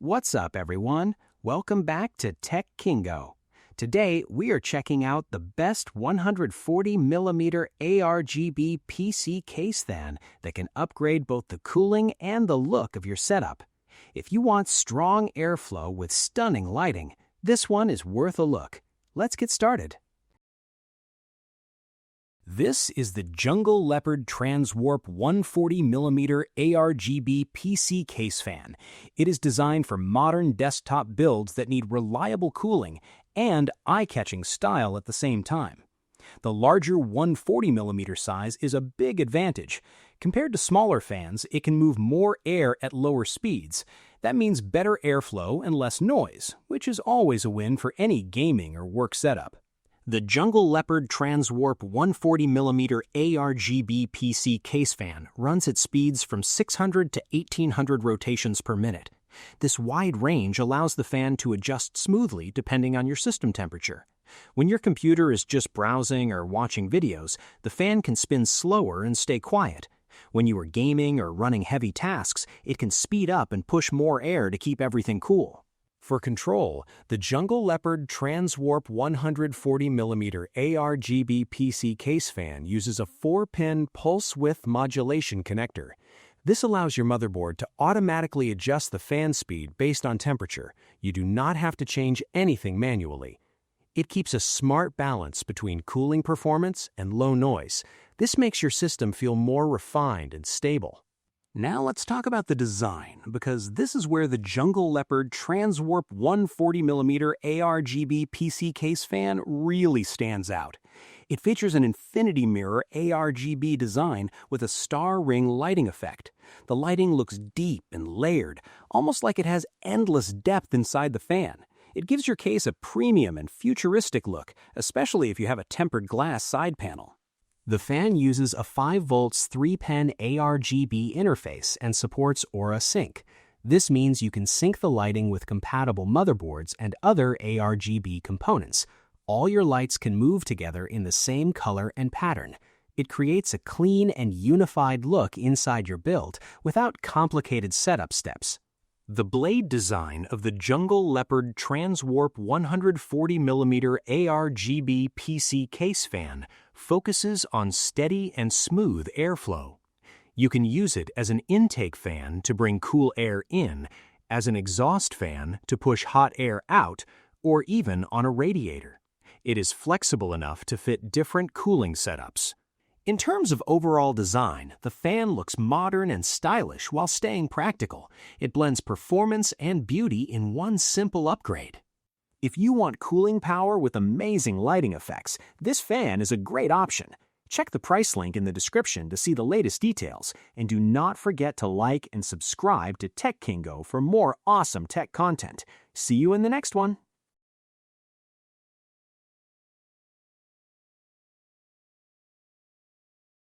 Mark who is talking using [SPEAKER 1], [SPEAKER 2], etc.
[SPEAKER 1] What's up, everyone? Welcome back to Tech Kingo. Today, we are checking out the best 140mm ARGB PC Case Fan that can upgrade both the cooling and the look of your setup. If you want strong airflow with stunning lighting, this one is worth a look. Let's get started. This is the Jungle Leopard Transwarp 140mm ARGB PC Case Fan. It is designed for modern desktop builds that need reliable cooling and eye-catching style at the same time. The larger 140mm size is a big advantage. Compared to smaller fans, it can move more air at lower speeds. That means better airflow and less noise, which is always a win for any gaming or work setup. The Jungle Leopard Transwarp 140mm ARGB PC Case Fan runs at speeds from 600 to 1800 rotations per minute. This wide range allows the fan to adjust smoothly depending on your system temperature. When your computer is just browsing or watching videos, the fan can spin slower and stay quiet. When you are gaming or running heavy tasks, it can speed up and push more air to keep everything cool. For control, the Jungle Leopard Transwarp 140mm ARGB PC Case Fan uses a 4-pin pulse width modulation connector. This allows your motherboard to automatically adjust the fan speed based on temperature. You do not have to change anything manually. It keeps a smart balance between cooling performance and low noise. This makes your system feel more refined and stable. Now let's talk about the design, because this is where the Jungle Leopard Transwarp 140mm ARGB PC Case Fan really stands out. It features an infinity mirror ARGB design with a star ring lighting effect. The lighting looks deep and layered, almost like it has endless depth inside the fan. It gives your case a premium and futuristic look, especially if you have a tempered glass side panel. The fan uses a 5V 3-pin ARGB interface and supports Aura Sync. This means you can sync the lighting with compatible motherboards and other ARGB components. All your lights can move together in the same color and pattern. It creates a clean and unified look inside your build without complicated setup steps. The blade design of the Jungle Leopard Transwarp 140mm ARGB PC Case Fan focuses on steady and smooth airflow. You can use it as an intake fan to bring cool air in, as an exhaust fan to push hot air out, or even on a radiator. It is flexible enough to fit different cooling setups. In terms of overall design, the fan looks modern and stylish while staying practical. It blends performance and beauty in one simple upgrade. If you want cooling power with amazing lighting effects, this fan is a great option. Check the price link in the description to see the latest details, and do not forget to like and subscribe to Tech Kingo for more awesome tech content. See you in the next one.